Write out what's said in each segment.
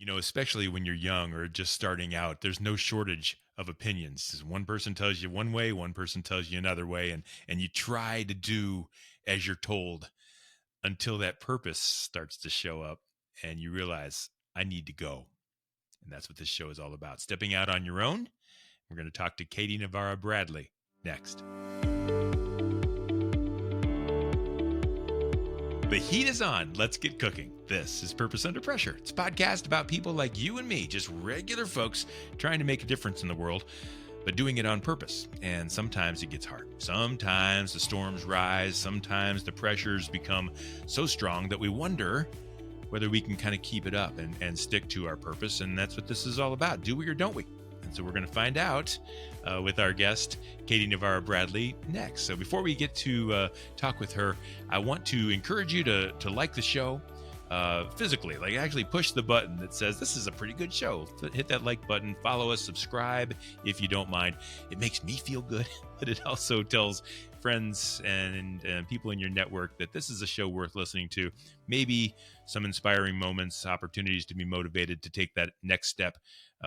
Especially when you're young or just starting out, there's no shortage of opinions. One person tells you one way, one person tells you another way, and you try to do as you're told until that purpose starts to show up and you realize I need to go. And that's what this show is all about. Stepping out on your own. We're going to talk to Katie Navarra-Bradley next. The heat is on. Let's get cooking. This is Purpose Under Pressure. It's a podcast about people like you and me, just regular folks trying to make a difference in the world, but doing it on purpose. And sometimes it gets hard. Sometimes the storms rise. Sometimes the pressures become so strong that we wonder whether we can kind of keep it up and stick to our purpose. And that's what this is all about. Do we or don't we? And so we're going to find out with our guest, Katie Navarra-Bradley, next. So before we get to talk with her, I want to encourage you to like the show physically, like actually push the button that says this is a pretty good show. Hit that like button, follow us, subscribe if you don't mind. It makes me feel good, but it also tells friends and people in your network that this is a show worth listening to. Maybe some inspiring moments, opportunities to be motivated to take that next step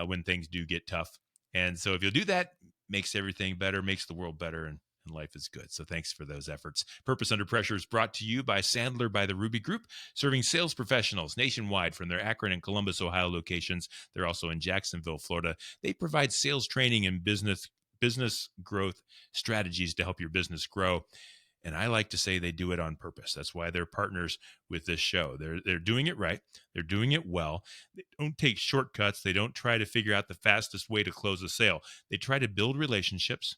when things do get tough. And so if you'll do that, makes everything better, makes the world better, and life is good. So thanks for those efforts. Purpose Under Pressure is brought to you by Sandler by the Ruby Group, serving sales professionals nationwide from their Akron and Columbus, Ohio locations. They're also in Jacksonville, Florida. They provide sales training and business growth strategies to help your business grow. And I like to say they do it on purpose. That's why they're partners with this show. They're doing it right. They're doing it well. They don't take shortcuts. They don't try to figure out the fastest way to close a sale. They try to build relationships.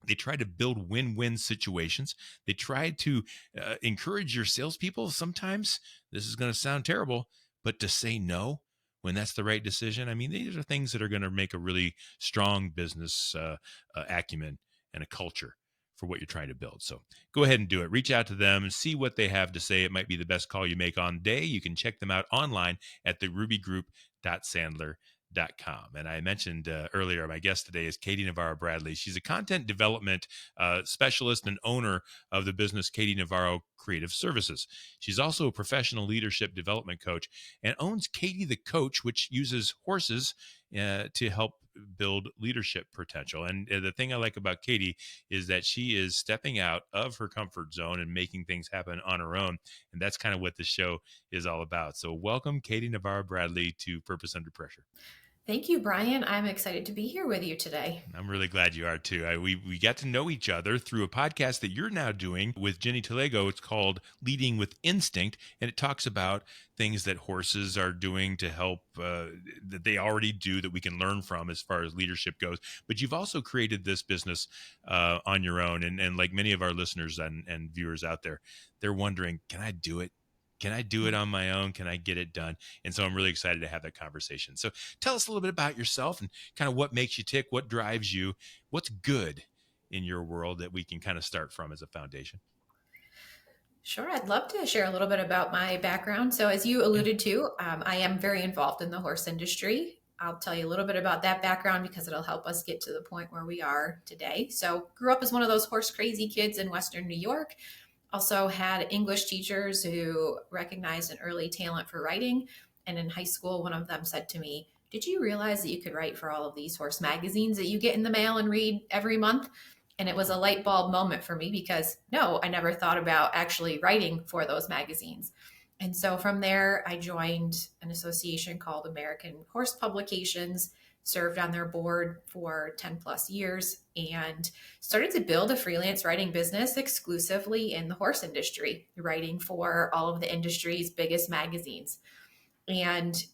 They try to build win-win situations. They try to encourage your salespeople. Sometimes this is going to sound terrible, but to say no when that's the right decision. I mean, these are things that are going to make a really strong business acumen and a culture for what you're trying to build. So go ahead and do it. Reach out to them and see what they have to say. It might be the best call you make on the day. You can check them out online at therubygroup.sandler.com. And I mentioned earlier, my guest today is Katie Navarra-Bradley. She's a content development specialist and owner of the business Katie Navarro Creative Services. She's also a professional leadership development coach and owns Katie the Coach, which uses horses to help build leadership potential. And the thing I like about Katie is that she is stepping out of her comfort zone and making things happen on her own. And that's kind of what the show is all about. So welcome, Katie Navarra-Bradley, to Purpose Under Pressure. Thank you, Brian. I'm excited to be here with you today. I'm really glad you are too. We got to know each other through a podcast that you're now doing with Jenny Talego. It's called Leading with Instinct, and it talks about things that horses are doing to help, that they already do that we can learn from as far as leadership goes. But you've also created this business on your own, and like many of our listeners and viewers out there, they're wondering, can I do it? Can I do it on my own? Can I get it done? And so I'm really excited to have that conversation. So tell us a little bit about yourself and kind of what makes you tick, what drives you, what's good in your world that we can kind of start from as a foundation. Sure, I'd love to share a little bit about my background. So, as you Yeah. alluded to, I am very involved in the horse industry. I'll tell you a little bit about that background because it'll help us get to the point where we are today. So, grew up as one of those horse crazy kids in Western New York. Also had English teachers who recognized an early talent for writing. And in high school, one of them said to me, "Did you realize that you could write for all of these horse magazines that you get in the mail and read every month?" And it was a light bulb moment for me because no, I never thought about actually writing for those magazines. And so from there, I joined an association called American Horse Publications, served on their board for 10 plus years, and started to build a freelance writing business exclusively in the horse industry, writing for all of the industry's biggest magazines. And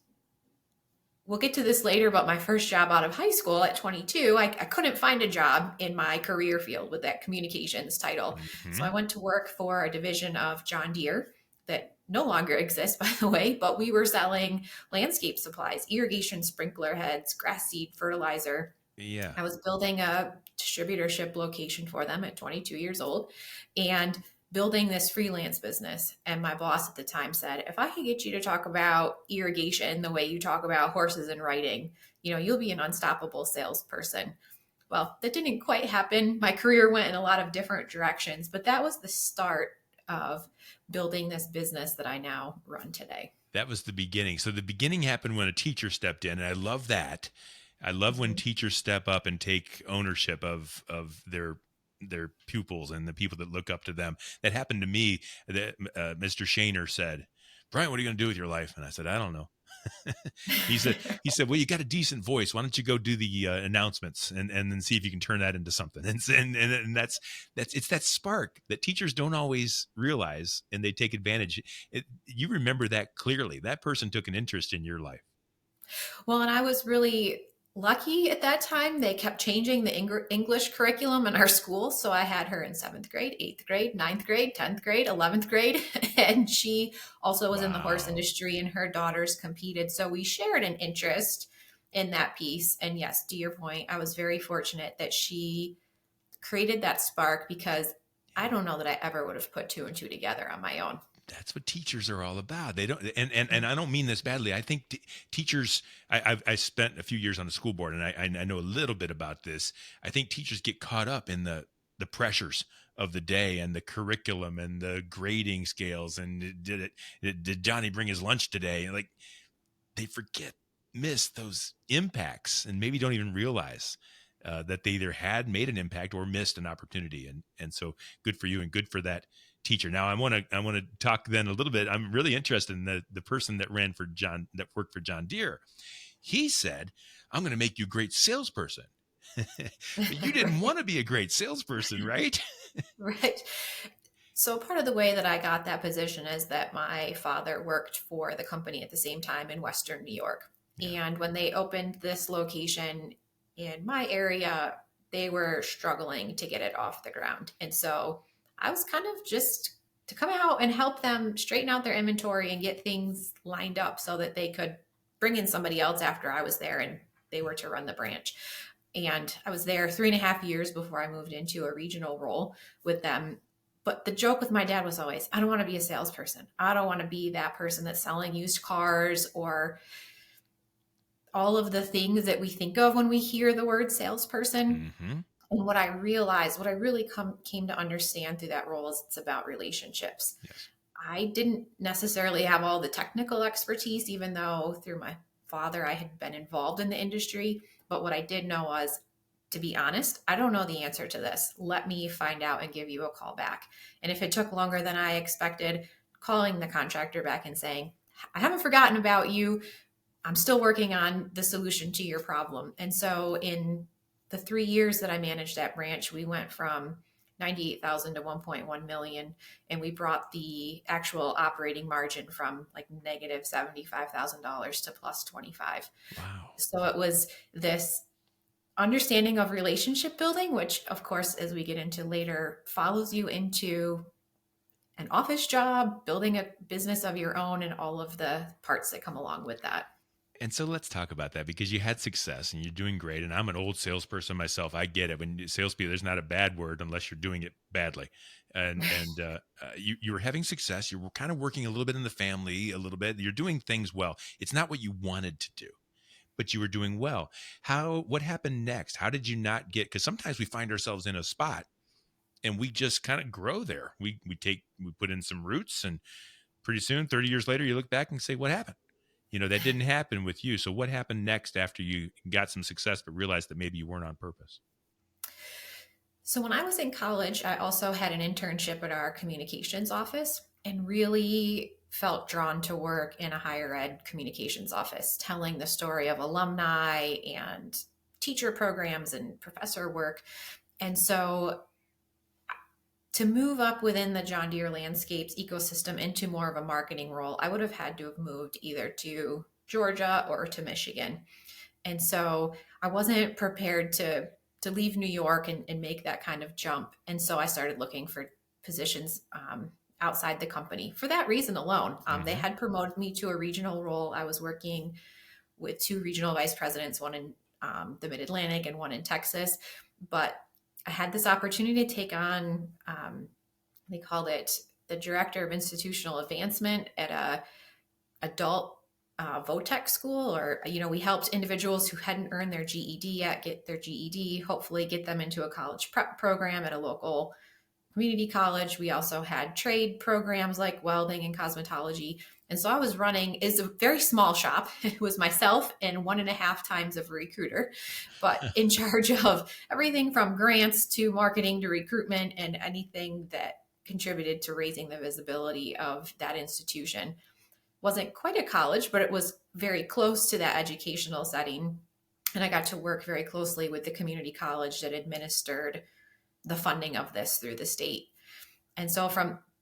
we'll get to this later, but my first job out of high school at 22, I couldn't find a job in my career field with that communications title. So Mm-hmm. I went to work for a division of John Deere that no longer exists, by the way, but we were selling landscape supplies, irrigation sprinkler heads, grass seed, fertilizer. Yeah. I was building a distributorship location for them at 22 years old and building this freelance business. And my boss at the time said, "If I could get you to talk about irrigation the way you talk about horses and riding, you'll be an unstoppable salesperson." Well, that didn't quite happen. My career went in a lot of different directions, but that was the start of building this business that I now run today. That was the beginning. So the beginning happened when a teacher stepped in, and I love that. I love when Mhm. teachers step up and take ownership of their pupils and the people that look up to them. That happened to me. That Mr. Shaner said, "Brian, what are you going to do with your life?" And I said, "I don't know." he said, "Well, you got a decent voice. Why don't you go do the announcements and then see if you can turn that into something?" And that's it's that spark that teachers don't always realize, and they take advantage. You remember that clearly. That person took an interest in your life. Well, and I was really lucky at that time. They kept changing the English curriculum in our school. So I had her in seventh grade, eighth grade, ninth grade, 10th grade, 11th grade. And she also was in the horse Wow. industry and her daughters competed. So we shared an interest in that piece. And yes, to your point, I was very fortunate that she created that spark because I don't know that I ever would have put two and two together on my own. That's what teachers are all about. They don't, and I don't mean this badly. I think teachers. I spent a few years on the school board, and I know a little bit about this. I think teachers get caught up in the pressures of the day and the curriculum and the grading scales and did Johnny bring his lunch today? Like they miss those impacts, and maybe don't even realize that they either had made an impact or missed an opportunity. And so good for you and good for that teacher. Now I want to talk then a little bit. I'm really interested in the person that worked for John Deere. He said, "I'm going to make you a great salesperson." But you didn't Right. want to be a great salesperson, right? Right. So part of the way that I got that position is that my father worked for the company at the same time in Western New York. Yeah. And when they opened this location in my area, they were struggling to get it off the ground. And so I was kind of just to come out and help them straighten out their inventory and get things lined up so that they could bring in somebody else after I was there and they were to run the branch. And I was there 3.5 years before I moved into a regional role with them. But the joke with my dad was always, I don't want to be a salesperson. I don't want to be that person that's selling used cars or all of the things that we think of when we hear the word salesperson. Mm-hmm. And what I realized, what I really came to understand through that role is it's about relationships. Yes. I didn't necessarily have all the technical expertise, even though through my father I had been involved in the industry. But what I did know was, to be honest, I don't know the answer to this. Let me find out and give you a call back. And if it took longer than I expected, calling the contractor back and saying, I haven't forgotten about you. I'm still working on the solution to your problem. And so in the 3 years that I managed that branch, we went from 98,000 to 1.1 million. And we brought the actual operating margin from like negative $75,000 to plus 25. Wow. So it was this understanding of relationship building, which of course, as we get into later, follows you into an office job, building a business of your own, and all of the parts that come along with that. And so let's talk about that because you had success and you're doing great. And I'm an old salesperson myself. I get it. When salespeople, there's not a bad word unless you're doing it badly. And you were having success. You were kind of working a little bit in the family, a little bit. You're doing things well. It's not what you wanted to do, but you were doing well. What happened next? How did you not get? Because sometimes we find ourselves in a spot and we just kind of grow there. We put in some roots, and pretty soon, 30 years later, you look back and say, "What happened?" That didn't happen with you. So what happened next after you got some success, but realized that maybe you weren't on purpose? So when I was in college, I also had an internship at our communications office and really felt drawn to work in a higher ed communications office, telling the story of alumni and teacher programs and professor work. And so to move up within the John Deere Landscapes ecosystem into more of a marketing role, I would have had to have moved either to Georgia or to Michigan. And so I wasn't prepared to leave New York and make that kind of jump. And so I started looking for positions outside the company for that reason alone. They Mm-hmm. had promoted me to a regional role. I was working with two regional vice presidents, one in the Mid Atlantic and one in Texas. But I had this opportunity to take on, they called it the director of institutional advancement at a adult VOTEC school, or we helped individuals who hadn't earned their GED yet get their GED, hopefully get them into a college prep program at a local community college. We also had trade programs like welding and cosmetology. And so I was running is a very small shop. It was myself and 1.5 times of a recruiter, but in charge of everything from grants to marketing to recruitment and anything that contributed to raising the visibility of that institution. Wasn't quite a college, but it was very close to that educational setting. And I got to work very closely with the community college that administered the funding of this through the state. And so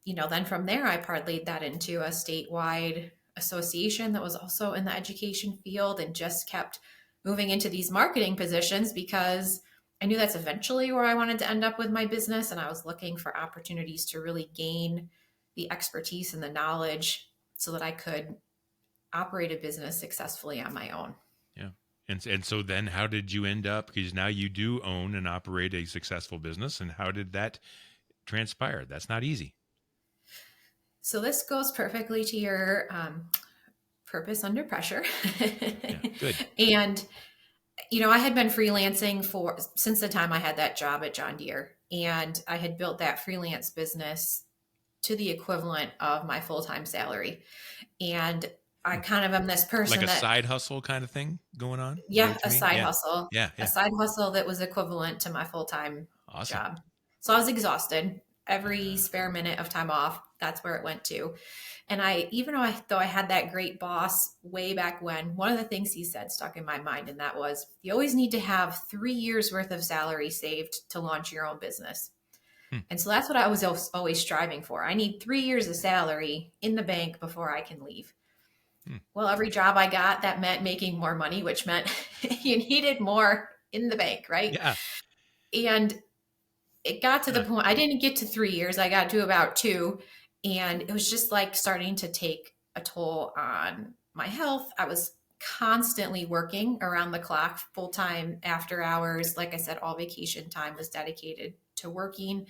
then from there, I parlayed that into a statewide association that was also in the education field and just kept moving into these marketing positions because I knew that's eventually where I wanted to end up with my business. And I was looking for opportunities to really gain the expertise and the knowledge so that I could operate a business successfully on my own. Yeah. And so then how did you end up, because now you do own and operate a successful business, and how did that transpire? That's not easy. So this goes perfectly to your purpose under pressure. Yeah, good. And I had been freelancing since the time I had that job at John Deere, and I had built that freelance business to the equivalent of my full-time salary. And I kind of am this person like a side hustle kind of thing going on. Yeah, a side hustle. Yeah. A side hustle that was equivalent to my full-time Awesome. job. So I was exhausted. Every spare minute of time off, that's where it went to. And even though I had that great boss way back when, one of the things he said stuck in my mind, and that was, you always need to have 3 years worth of salary saved to launch your own business. And so that's what I was always striving for. I need 3 years of salary in the bank before I can leave. Well, every job I got, that meant making more money, which meant you needed more in the bank, right? Yeah. And it got to the point, I didn't get to 3 years. I got to about 2. And it was just like starting to take a toll on my health. I was constantly working around the clock, full time, after hours. Like I said, all vacation time was dedicated to working.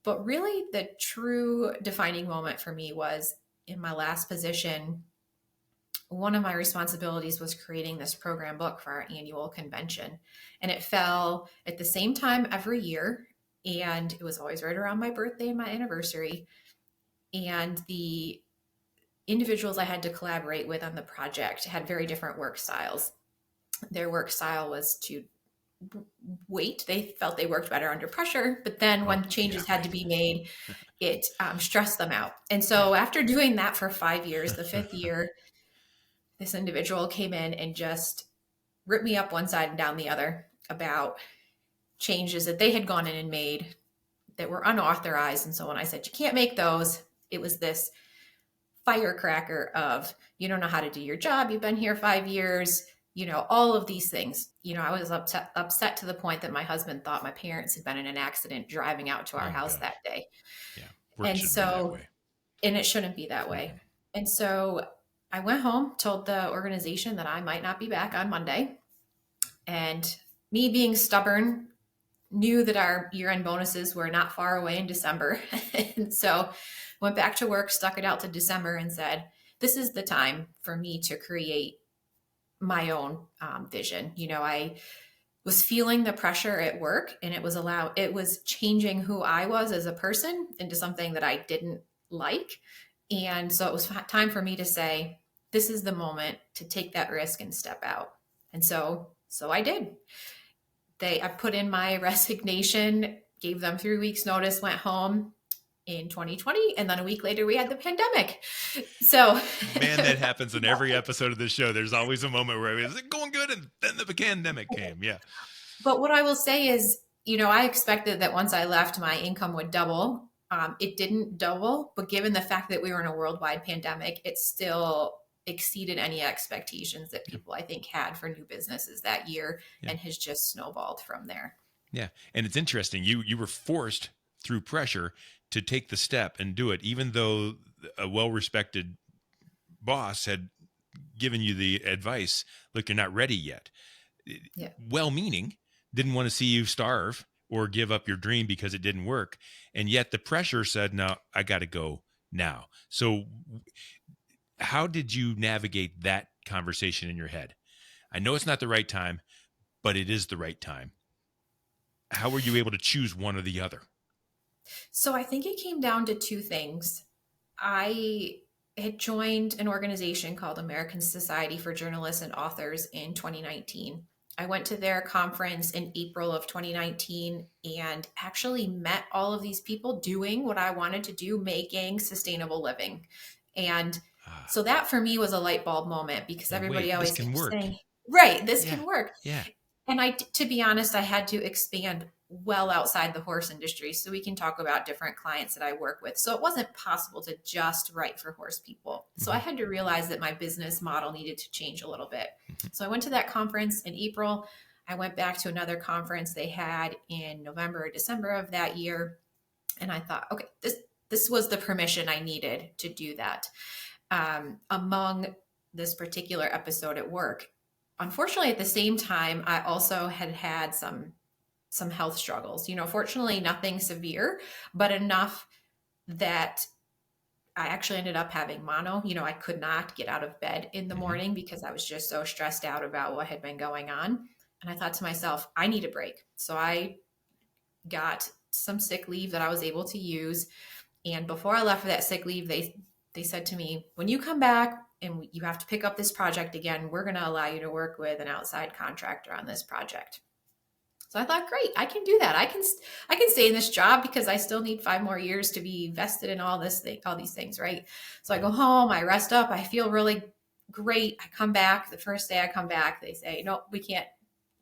But really, the true defining moment for me was in my last position. One of my responsibilities was creating this program book for our annual convention. And it fell at the same time every year. And it was always right around my birthday and my anniversary. And the individuals I had to collaborate with on the project had very different work styles. Their work style was to wait. They felt they worked better under pressure, but then when changes had to be made, it stressed them out. And so after doing that for 5 years, the 5th year, this individual came in and just ripped me up one side and down the other about changes that they had gone in and made that were unauthorized. And so when I said, you can't make those, it was this firecracker of, you don't know how to do your job. You've been here 5 years, all of these things. I was upset to the point that my husband thought my parents had been in an accident driving out to our house that day. Yeah. And so, and it shouldn't be that way. And so I went home, told the organization that I might not be back on Monday. And me being stubborn, knew that our year-end bonuses were not far away in December. And so went back to work, stuck it out to December and said, this is the time for me to create my own vision. I was feeling the pressure at work, and it was changing who I was as a person into something that I didn't like. And so it was time for me to say, this is the moment to take that risk and step out. And so I did. I put in my resignation, gave them 3 weeks notice, went home in 2020. And then a week later we had the pandemic. So man, that happens in every episode of this show. There's always a moment where it was going good and then the pandemic came. Yeah. But what I will say is, I expected that once I left, my income would double. It didn't double, but given the fact that we were in a worldwide pandemic, it still exceeded any expectations that people, I think, had for new businesses that year, and has just snowballed from there. Yeah. And it's interesting. You were forced through pressure to take the step and do it, even though a well-respected boss had given you the advice, look, you're not ready yet. Yeah. Well-meaning, didn't want to see you starve or give up your dream because it didn't work. And yet the pressure said, no, I got to go now. So how did you navigate that conversation in your head? I know it's not the right time, but it is the right time. How were you able to choose one or the other? So I think it came down to 2 things. I had joined an organization called American Society for Journalists and Authors in 2019. I went to their conference in April of 2019 and actually met all of these people doing what I wanted to do, making sustainable living. And Ah, so that for me was a light bulb moment because oh, everybody wait, this always can kept work. saying, right, this Yeah. can work. Yeah. And to be honest, I had to expand well outside the horse industry. So we can talk about different clients that I work with. So it wasn't possible to just write for horse people. So I Hmm. had to realize that my business model needed to change a little bit. Hmm. So I went to that conference in April. I went back to another conference they had in November or December of that year. And I thought, okay, this was the permission I needed to do that. Among this particular episode at work, unfortunately, at the same time, I also had some health struggles. Fortunately, nothing severe, but enough that I actually ended up having mono. I could not get out of bed in the Hmm. morning because I was just so stressed out about what had been going on. And I thought to myself, I need a break. So I got some sick leave that I was able to use. And before I left for that sick leave, they said to me, when you come back and you have to pick up this project again, we're going to allow you to work with an outside contractor on this project. So I thought, great, I can do that. I can stay in this job because I still need 5 more years to be vested in all these things, right? So I Yeah. go home, I rest up, I feel really great. I come back. The first day I come back, they say, no, we can't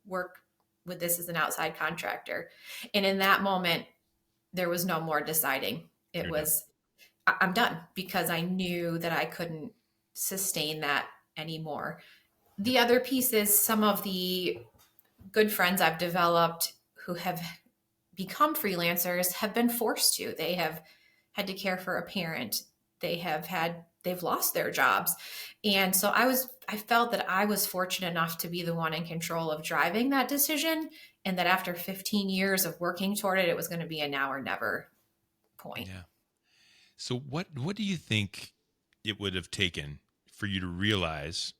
work with this as an outside contractor. And in that moment, there was no more deciding. It You're done. was, I'm done because I knew that I couldn't sustain that anymore. Yep. The other piece is some of the good friends I've developed who have become freelancers have been forced to. They have had to care for a parent. They've lost their jobs. And so I felt that I was fortunate enough to be the one in control of driving that decision. And that after 15 years of working toward it, it was going to be a now or never point. Yeah. So what do you think it would have taken for you to realize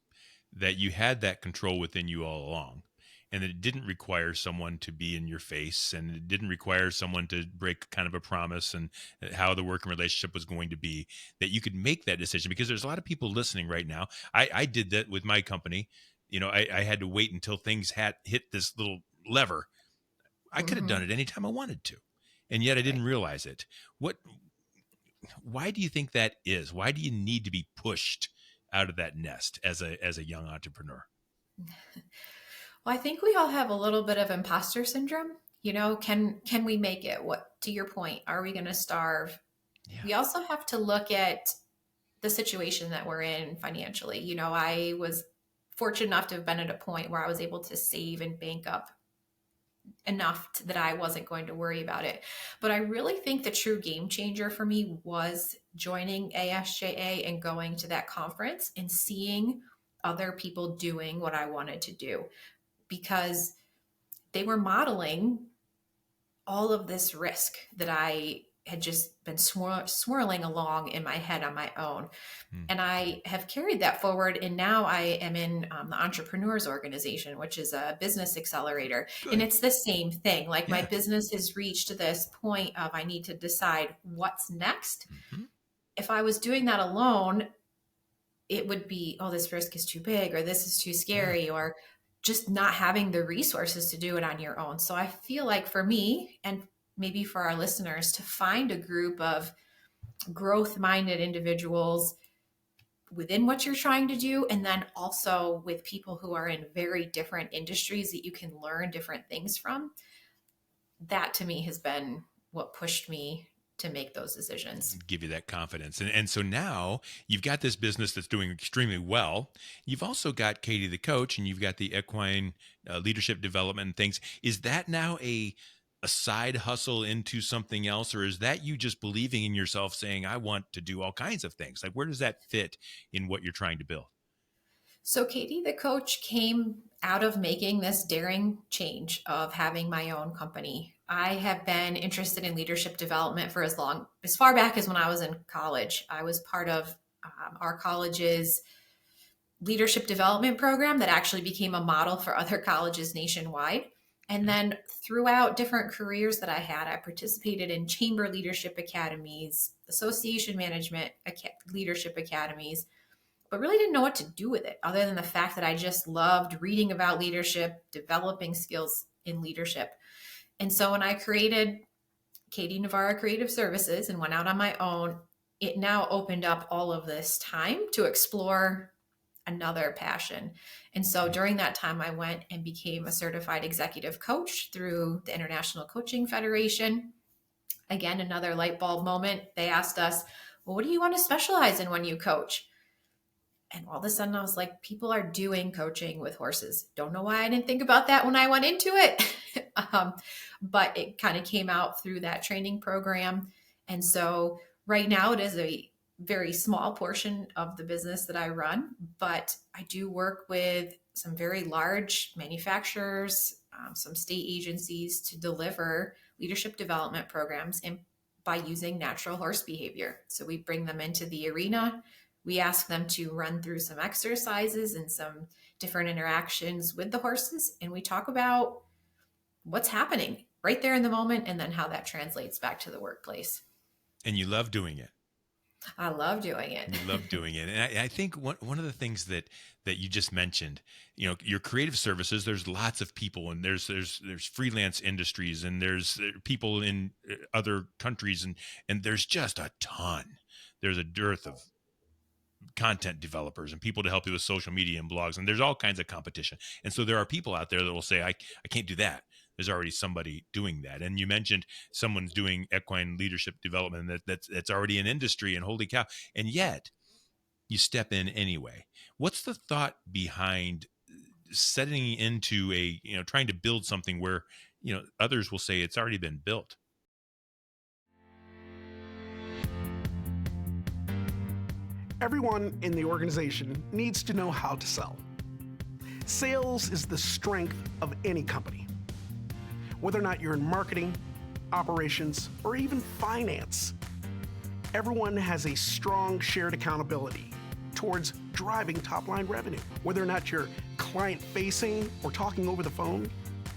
that you had that control within you all along, and that it didn't require someone to be in your face, and it didn't require someone to break kind of a promise and how the working relationship was going to be, that you could make that decision? Because there's a lot of people listening right now. I did that with my company. I had to wait until things had hit this little lever. I could have Mm-hmm. done it anytime I wanted to, and yet I Right. didn't realize it. What Why do you think that is? Why do you need to be pushed out of that nest as a young entrepreneur? Well, I think we all have a little bit of imposter syndrome. Can we make it? What, to your point, are we going to starve? Yeah. We also have to look at the situation that we're in financially. I was fortunate enough to have been at a point where I was able to save and bank up enough that I wasn't going to worry about it. But I really think the true game changer for me was joining ASJA and going to that conference and seeing other people doing what I wanted to do, because they were modeling all of this risk that I had just been swirling along in my head on my own. Hmm. And I have carried that forward. And now I am in the Entrepreneurs Organization, which is a business accelerator. And Good. it's the same thing. Like, my Yeah. business has reached this point of I need to decide what's next. Hmm. If I was doing that alone, it would be, oh, this risk is too big, or this is too Yeah. scary, or just not having the resources to do it on your own. So I feel like for me, and maybe for our listeners, to find a group of growth minded individuals within what you're trying to do, and then also with people who are in very different industries that you can learn different things from, that to me has been what pushed me to make those decisions. Give you that confidence. And so now you've got this business that's doing extremely well. You've also got Katie the coach, and you've got the equine leadership development and things. Is that now a side hustle into something else, or is that you just believing in yourself, saying I want to do all kinds of things? Like, where does that fit in what you're trying to build? So Katie, the coach, came out of making this daring change of having my own company. I have been interested in leadership development for as far back as when I was in college. I was part of our college's leadership development program that actually became a model for other colleges nationwide. And Okay. then throughout different careers that I had, I participated in chamber leadership academies, association management leadership academies, but really didn't know what to do with it other than the fact that I just loved reading about leadership, developing skills in leadership. And so when I created Katie Navarra Creative Services and went out on my own, it now opened up all of this time to explore another passion. And so during that time, I went and became a certified executive coach through the International Coaching Federation. Again, another light bulb moment. They asked us, well, what do you want to specialize in when you coach? And all of a sudden, I was like, people are doing coaching with horses. Don't know why I didn't think about that when I went into it. But it kind of came out through that training program. And so right now, it is a very small portion of the business that I run, but I do work with some very large manufacturers, some state agencies to deliver leadership development programs by using natural horse behavior. So we bring them into the arena. We ask them to run through some exercises and some different interactions with the horses, and we talk about what's happening right there in the moment and then how that translates back to the workplace. And you love doing it. I love doing it. You love doing it. And I think one of the things that you just mentioned, your creative services, there's lots of people, and there's freelance industries, and there's people in other countries, and there's just a ton. There's a dearth of content developers and people to help you with social media and blogs, and there's all kinds of competition. And so there are people out there that will say, I can't do that. There's already somebody doing that. And you mentioned someone's doing equine leadership development that's already an industry, and holy cow. And yet you step in anyway. What's the thought behind setting into trying to build something where, others will say it's already been built? Everyone in the organization needs to know how to sell. Sales is the strength of any company. Whether or not you're in marketing, operations, or even finance, everyone has a strong shared accountability towards driving top-line revenue. Whether or not you're client-facing or talking over the phone,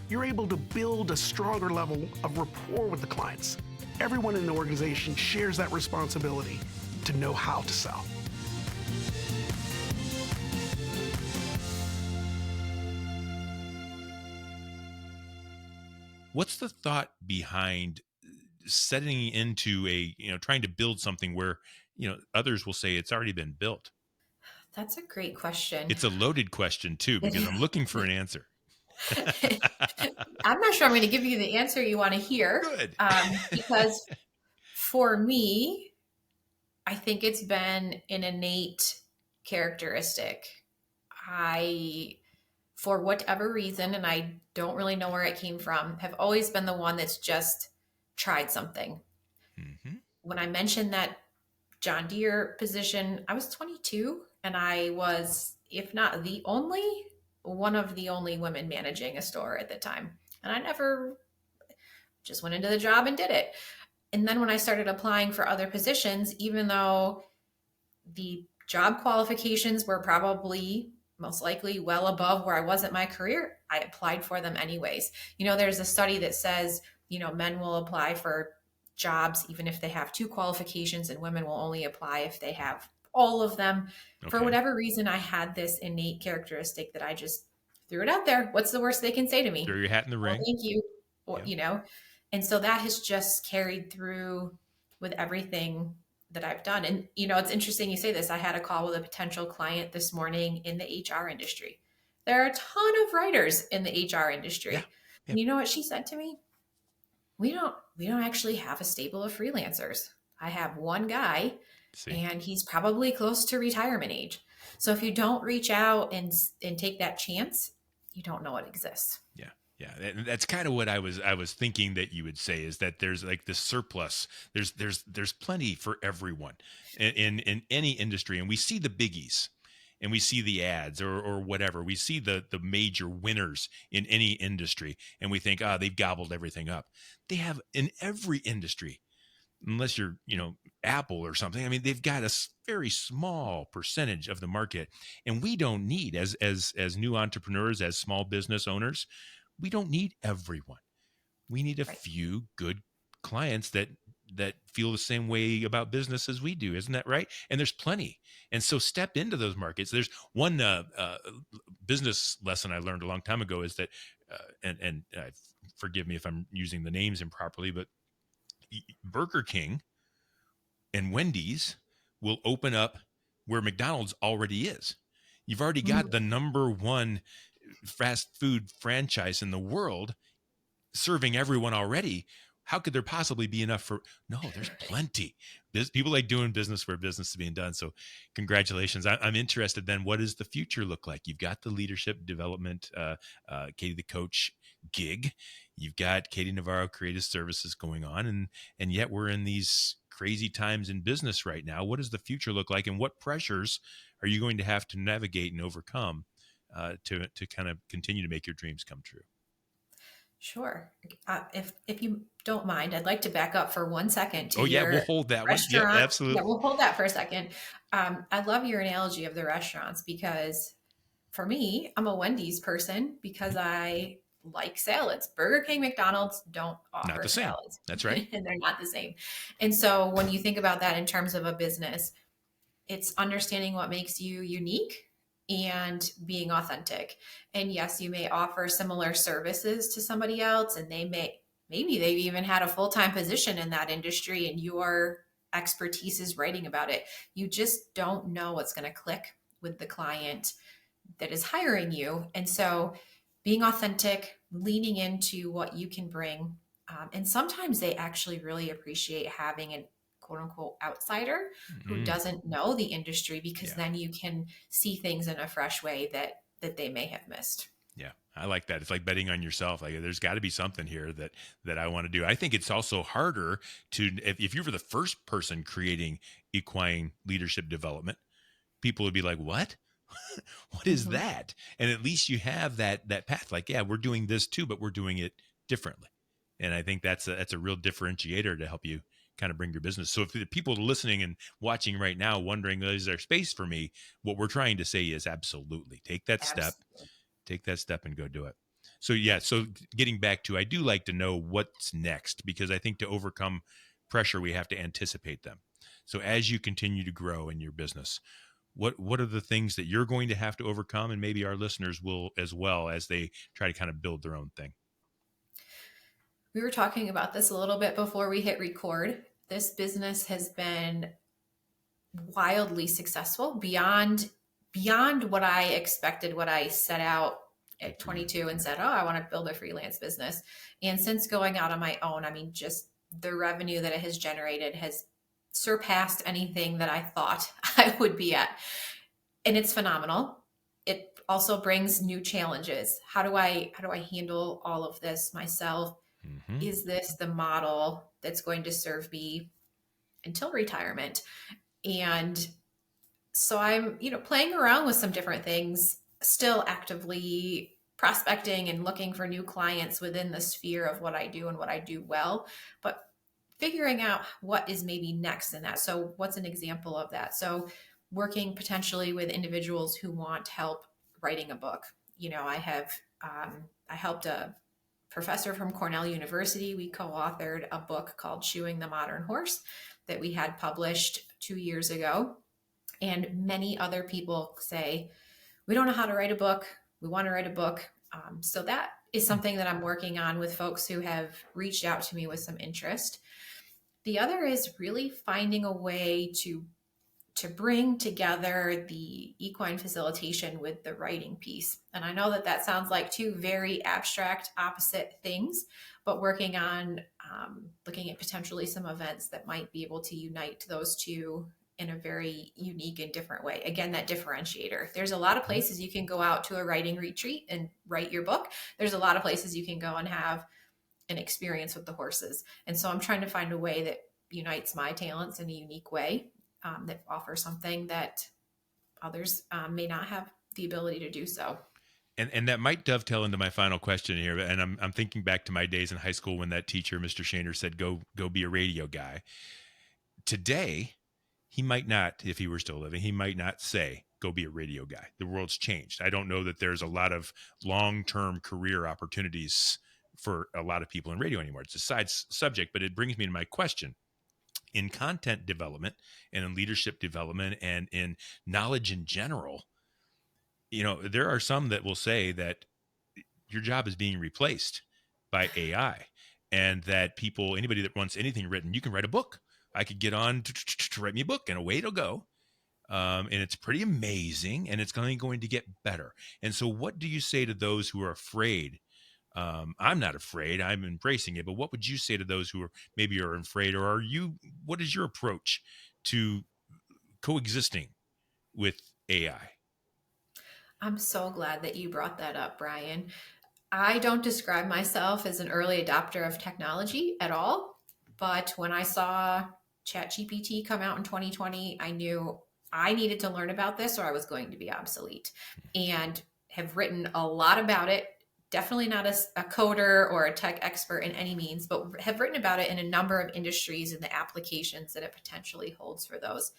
you're able to build a stronger level of rapport with the clients. Everyone in the organization shares that responsibility to know how to sell. What's the thought behind setting into trying to build something where, others will say it's already been built? That's a great question. It's a loaded question too, because I'm looking for an answer. I'm not sure I'm going to give you the answer you want to hear. Good. Because for me, I think it's been an innate characteristic. For whatever reason, and I don't really know where it came from, have always been the one that's just tried something. Mm-hmm. When I mentioned that John Deere position, I was 22, and I was, if not the only, one of the only women managing a store at the time. And I never just went into the job and did it. And then when I started applying for other positions, even though the job qualifications were probably most likely well above where I was at my career, I applied for them anyways. There's a study that says, men will apply for jobs even if they have 2 qualifications, and women will only apply if they have all of them. Okay. For whatever reason, I had this innate characteristic that I just threw it out there. What's the worst they can say to me? Throw your hat in the ring. Thank you. Yeah. And so that has just carried through with everything that I've done. And, it's interesting you say this. I had a call with a potential client this morning in the HR industry. There are a ton of writers in the HR industry. Yeah. And you know what she said to me? We don't actually have a stable of freelancers. I have one guy, and he's probably close to retirement age. So if you don't reach out and take that chance, you don't know it exists. Yeah. Yeah, that's kind of what I was thinking that you would say, is that there's like this surplus. There's plenty for everyone in any industry, and we see the biggies, and we see the ads or whatever. We see the major winners in any industry, and we think, they've gobbled everything up. They have in every industry, unless you're Apple or something. I mean, they've got a very small percentage of the market, and we don't need as new entrepreneurs, as small business owners. we don't need everyone. We need a Right. few good clients that feel the same way about business as we do. Isn't that right? And there's plenty. And so step into those markets. There's one business lesson I learned a long time ago is that, forgive me if I'm using the names improperly, but Burger King and Wendy's will open up where McDonald's already is. You've already got the number one fast food franchise in the world serving everyone already. How could there possibly be enough for? No, there's plenty. There's people like doing business where business is being done. So congratulations. I'm interested then. What does the future look like? You've got the leadership development, Katie the coach gig. You've got Katie Navarro creative services going on. And yet we're in these crazy times in business right now. What does the future look like? And what pressures are you going to have to navigate and overcome to kind of continue to make your dreams come true? Sure. If you don't mind, I'd like to back up for 1 second to We'll hold that restaurant. one. Yeah, absolutely. Yeah, we'll hold that for a second. I love your analogy of the restaurants because for me, I'm a Wendy's person because I like salads. Burger King, McDonald's don't offer Not the same. salads. That's right. And they're not the same. And so when you think about that in terms of a business, it's understanding what makes you unique and being authentic. And yes, you may offer similar services to somebody else, and maybe they've even had a full-time position in that industry and your expertise is writing about it. You just don't know what's going to click with the client that is hiring you. And so being authentic, leaning into what you can bring. And sometimes they actually really appreciate having an quote unquote outsider who doesn't know the industry, because then you can see things in a fresh way that they may have missed. Yeah, I like that. It's like betting on yourself. Like there's got to be something here that I want to do. I think it's also harder to, if you were the first person creating equine leadership development, people would be like, what? What is that? And at least you have that path. Like, yeah, we're doing this too, but we're doing it differently. And I think that's a real differentiator to help you kind of bring your business. So if the people listening and watching right now wondering, is there space for me? What we're trying to say is absolutely take that step and go do it. So so getting back to, I do like to know what's next, because I think to overcome pressure, we have to anticipate them. So as you continue to grow in your business, what are the things that you're going to have to overcome? And maybe our listeners will as well, as they try to kind of build their own thing. We were talking about this a little bit before we hit record. This business has been wildly successful beyond what I expected, what I set out at 22 and said, I want to build a freelance business. And since going out on my own, I mean, just the revenue that it has generated has surpassed anything that I thought I would be at. And it's phenomenal. It also brings new challenges. How do I handle all of this myself? Is this the model that's going to serve me until retirement? And so I'm, playing around with some different things, still actively prospecting and looking for new clients within the sphere of what I do and what I do well, but figuring out what is maybe next in that. So what's an example of that? So working potentially with individuals who want help writing a book. I helped a professor from Cornell University. We co-authored a book called Shoeing the Modern Horse that we had published 2 years ago. And many other people say, we don't know how to write a book. We want to write a book. So that is something that I'm working on with folks who have reached out to me with some interest. The other is really finding a way to bring together the equine facilitation with the writing piece. And I know that sounds like two very abstract opposite things, but working on looking at potentially some events that might be able to unite those two in a very unique and different way. Again, that differentiator. There's a lot of places you can go out to a writing retreat and write your book. There's a lot of places you can go and have an experience with the horses. And so I'm trying to find a way that unites my talents in a unique way, that offers something that others may not have the ability to do so. And that might dovetail into my final question here. And I'm thinking back to my days in high school when that teacher, Mr. Shaner, said, go be a radio guy. Today, he might not, if he were still living, he might not say, go be a radio guy. The world's changed. I don't know that there's a lot of long-term career opportunities for a lot of people in radio anymore. It's a side subject, but it brings me to my question. In content development and in leadership development and in knowledge in general, there are some that will say that your job is being replaced by AI, and that anybody that wants anything written, you can write a book. I could get on to write me a book, and away it'll go. And it's pretty amazing, and it's going to get better. And so what do you say to those who are afraid? I'm not afraid. I'm embracing it. But what would you say to those who are afraid, or what is your approach to coexisting with AI? I'm so glad that you brought that up, Brian. I don't describe myself as an early adopter of technology at all. But when I saw ChatGPT come out in 2020, I knew I needed to learn about this or I was going to be obsolete, and have written a lot about it. Definitely not a coder or a tech expert in any means, but have written about it in a number of industries and the applications that it potentially holds for those.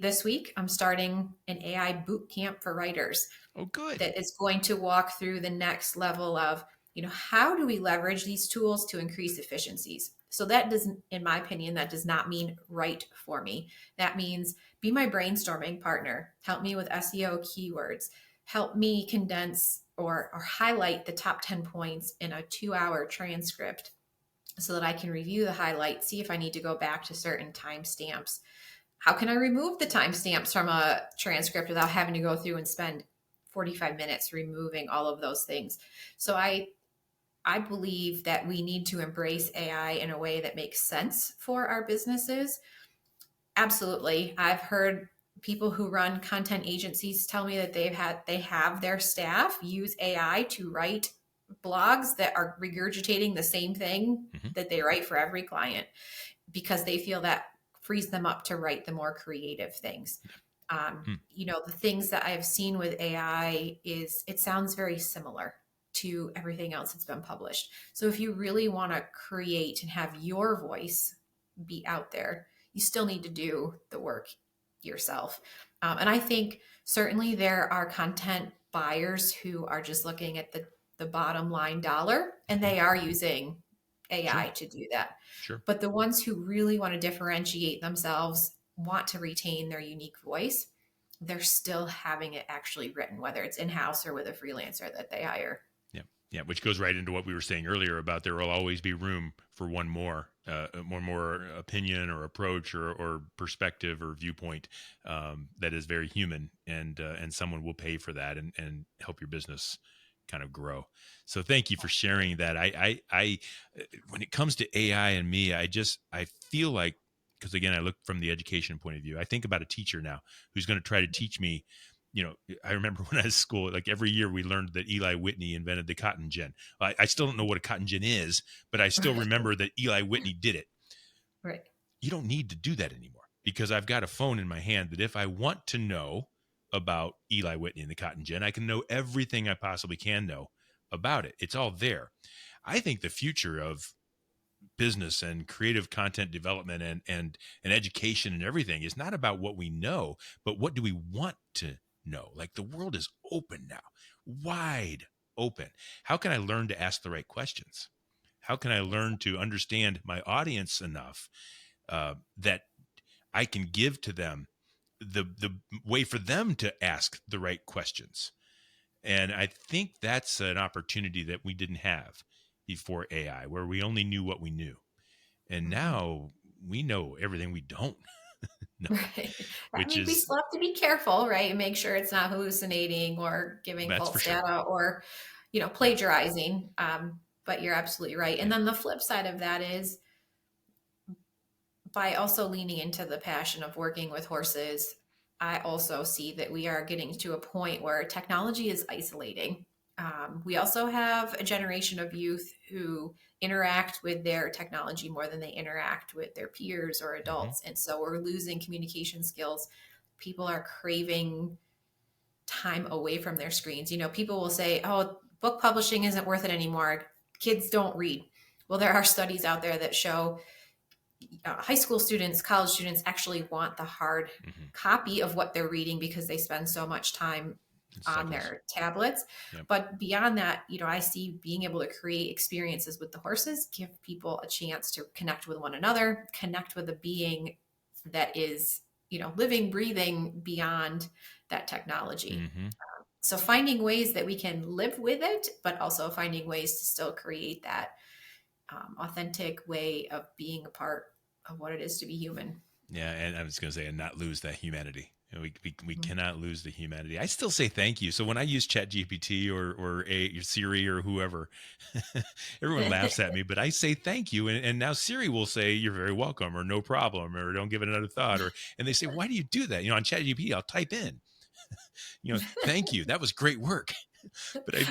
This week, I'm starting an AI boot camp for writers. Oh, good. That is going to walk through the next level of, how do we leverage these tools to increase efficiencies? So that doesn't, in my opinion, that does not mean write for me. That means be my brainstorming partner. Help me with SEO keywords. Help me condense or highlight the top 10 points in a 2-hour transcript so that I can review the highlights, see if I need to go back to certain timestamps. How can I remove the timestamps from a transcript without having to go through and spend 45 minutes removing all of those things? So I believe that we need to embrace AI in a way that makes sense for our businesses. Absolutely. I've heard people who run content agencies tell me that they have their staff use AI to write blogs that are regurgitating the same thing that they write for every client, because they feel that frees them up to write the more creative things. The things that I've seen with AI is it sounds very similar to everything else that's been published. So if you really want to create and have your voice be out there, you still need to do the work yourself. And I think certainly there are content buyers who are just looking at the bottom line dollar, and they are using AI to do that. Sure. But the ones who really want to differentiate themselves, want to retain their unique voice, they're still having it actually written, whether it's in-house or with a freelancer that they hire. Yeah, which goes right into what we were saying earlier about there will always be room for one more opinion or approach or perspective or viewpoint that is very human, and someone will pay for that and help your business kind of grow. So thank you for sharing that. I when it comes to AI and me, I feel like, because again, I look from the education point of view, I think about a teacher now who's going to try to teach me. I remember when I was in school, like every year we learned that Eli Whitney invented the cotton gin. I still don't know what a cotton gin is, but I still remember that Eli Whitney did it. Right. You don't need to do that anymore, because I've got a phone in my hand that if I want to know about Eli Whitney and the cotton gin, I can know everything I possibly can know about it. It's all there. I think the future of business and creative content development and education and everything is not about what we know, but what do we want to know? Like, the world is open now, wide open. How can I learn to ask the right questions? How can I learn to understand my audience enough that I can give to them the way for them to ask the right questions? And I think that's an opportunity that we didn't have before AI, where we only knew what we knew. And now we know everything we don't know. Right. We still have to be careful, right? And make sure it's not hallucinating or giving false data or, plagiarizing. But you're absolutely right. And then the flip side of that is, by also leaning into the passion of working with horses, I also see that we are getting to a point where technology is isolating. We also have a generation of youth who interact with their technology more than they interact with their peers or adults. And so we're losing communication skills. People are craving time away from their screens. People will say, oh, book publishing isn't worth it anymore. Kids don't read. Well, there are studies out there that show high school students, college students actually want the hard copy of what they're reading because they spend so much time on Cycles. their tablets. Yep. But beyond that, I see being able to create experiences with the horses, give people a chance to connect with one another, connect with a being that is, living, breathing beyond that technology. So finding ways that we can live with it, but also finding ways to still create that authentic way of being a part of what it is to be human. Yeah, and I was going to say, and not lose that humanity. We cannot lose the humanity. I still say thank you. So when I use ChatGPT or Siri or whoever, everyone laughs at me, but I say thank you, and now Siri will say you're very welcome or no problem or don't give it another thought, and they say, why do you do that? On ChatGPT, I'll type in, thank you, that was great work. But I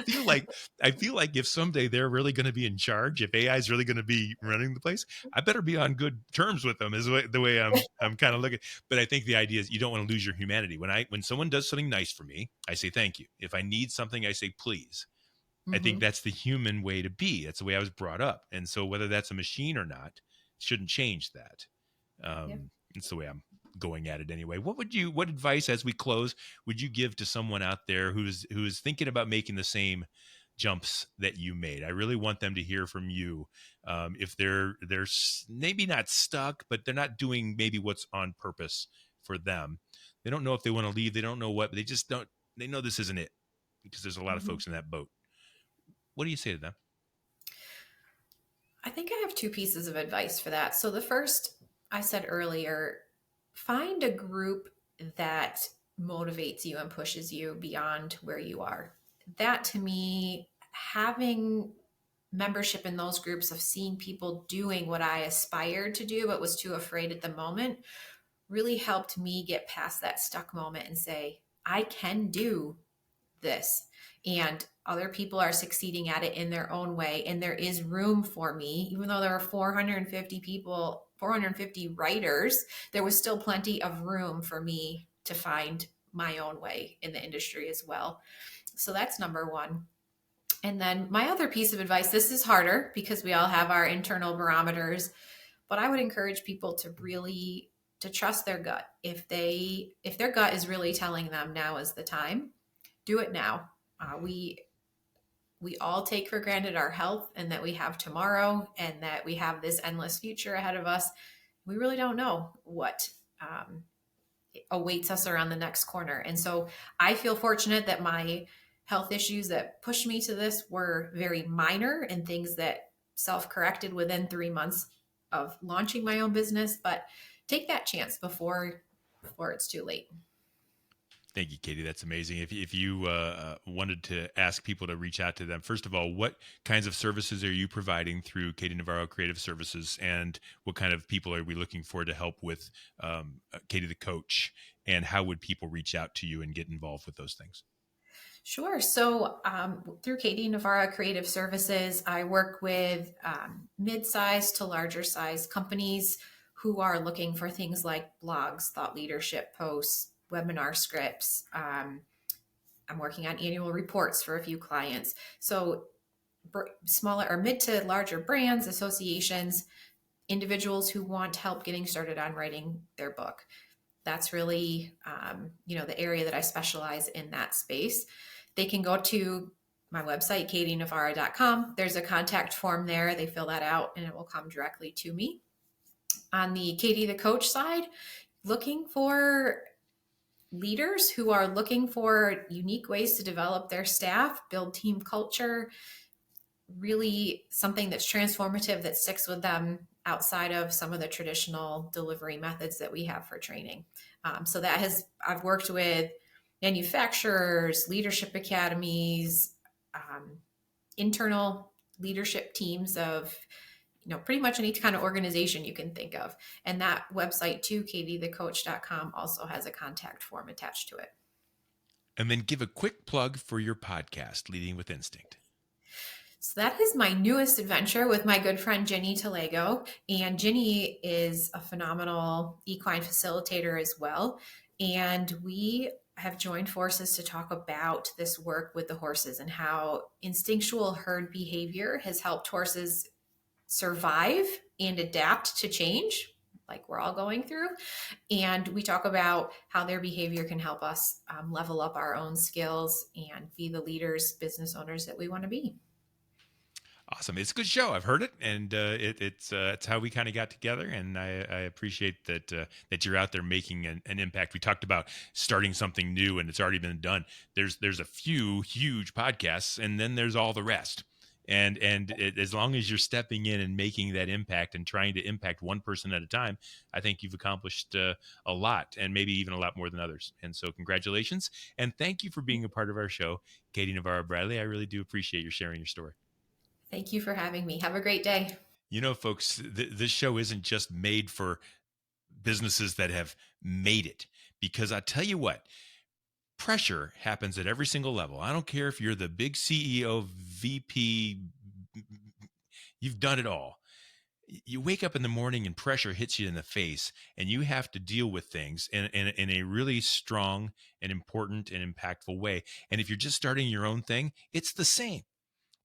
feel like if someday they're really going to be in charge, if AI is really going to be running the place, I better be on good terms with them. Is the way I'm kind of looking. But I think the idea is you don't want to lose your humanity. When someone does something nice for me, I say thank you. If I need something, I say please. I think that's the human way to be. That's the way I was brought up. And so whether that's a machine or not, shouldn't change that. It's the way I'm going at it anyway. What advice, as we close, would you give to someone out there who's thinking about making the same jumps that you made? I really want them to hear from you. If they're maybe not stuck, but they're not doing maybe what's on purpose for them. They don't know if they want to leave. They don't know what, but they know this isn't it, because there's a lot of folks in that boat. What do you say to them? I think I have two pieces of advice for that. So the first, I said earlier, find a group that motivates you and pushes you beyond where you are. That, to me, having membership in those groups, of seeing people doing what I aspired to do but was too afraid at the moment, really helped me get past that stuck moment and say, I can do this. And other people are succeeding at it in their own way. And there is room for me, even though there are 450 people, 450 writers, there was still plenty of room for me to find my own way in the industry as well. So that's number one. And then my other piece of advice, this is harder because we all have our internal barometers, but I would encourage people to really trust their gut. If their gut is really telling them now is the time, do it now. We all take for granted our health and that we have tomorrow and that we have this endless future ahead of us. We really don't know what awaits us around the next corner. And so I feel fortunate that my health issues that pushed me to this were very minor and things that self-corrected within 3 months of launching my own business. But take that chance before it's too late. Thank you, Katie. That's amazing. If you wanted to ask people to reach out to them, first of all, what kinds of services are you providing through Katie Navarro Creative Services, and what kind of people are we looking for to help with Katie the Coach, and how would people reach out to you and get involved with those things? Sure. So through Katie Navarro Creative Services, I work with mid-sized to larger size companies who are looking for things like blogs, thought leadership posts, webinar scripts. I'm working on annual reports for a few clients. So smaller or mid to larger brands, associations, individuals who want help getting started on writing their book. That's really, the area that I specialize in that space. They can go to my website, katienavarro.com. There's a contact form there. They fill that out and it will come directly to me. On the Katie the Coach side, looking for leaders who are looking for unique ways to develop their staff, build team culture, really something that's transformative that sticks with them outside of some of the traditional delivery methods that we have for training. So I've worked with manufacturers, leadership academies, internal leadership teams of pretty much any kind of organization you can think of. And that website too, katiethecoach.com, also has a contact form attached to it. And then give a quick plug for your podcast, Leading with Instinct. So that is my newest adventure with my good friend, Ginny Talego. And Ginny is a phenomenal equine facilitator as well. And we have joined forces to talk about this work with the horses and how instinctual herd behavior has helped horses survive and adapt to change, like we're all going through. And we talk about how their behavior can help us level up our own skills and be the leaders, business owners that we want to be. Awesome. It's a good show. I've heard it, and it's how we kind of got together. And I appreciate that you're out there making an impact. We talked about starting something new, and it's already been done. There's a few huge podcasts, and then there's all the rest. As long as you're stepping in and making that impact and trying to impact one person at a time, I think you've accomplished a lot, and maybe even a lot more than others. And so, congratulations, and thank you for being a part of our show, Katie Navarra-Bradley. I really do appreciate your sharing your story. Thank you for having me. Have a great day. You know, folks, this show isn't just made for businesses that have made it, because I tell you what, pressure happens at every single level. I don't care if you're the big CEO, VP, you've done it all. You wake up in the morning and pressure hits you in the face, and you have to deal with things in a really strong and important and impactful way. And if you're just starting your own thing, it's the same.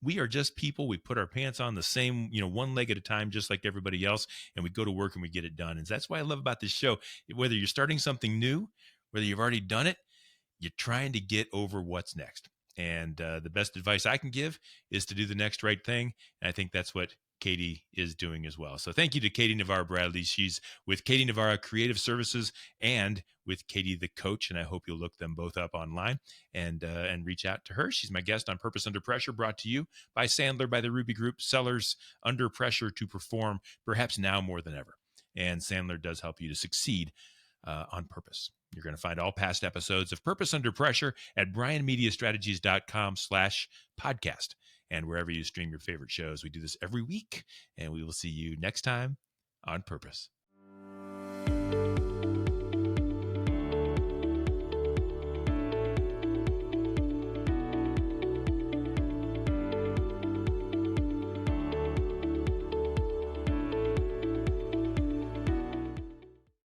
We are just people. We put our pants on the same, one leg at a time, just like everybody else. And we go to work and we get it done. And that's why I love about this show. Whether you're starting something new, whether you've already done it, you're trying to get over what's next. And the best advice I can give is to do the next right thing. And I think that's what Katie is doing as well. So thank you to Katie Navarra-Bradley. She's with Katie Navarra Creative Services and with Katie the Coach, and I hope you'll look them both up online and reach out to her. She's my guest on Purpose Under Pressure, brought to you by Sandler, by the Ruby Group. Sellers under pressure to perform, perhaps now more than ever. And Sandler does help you to succeed on purpose. You're going to find all past episodes of Purpose Under Pressure at brianmediastrategies.com/podcast. And wherever you stream your favorite shows. We do this every week, and we will see you next time on Purpose.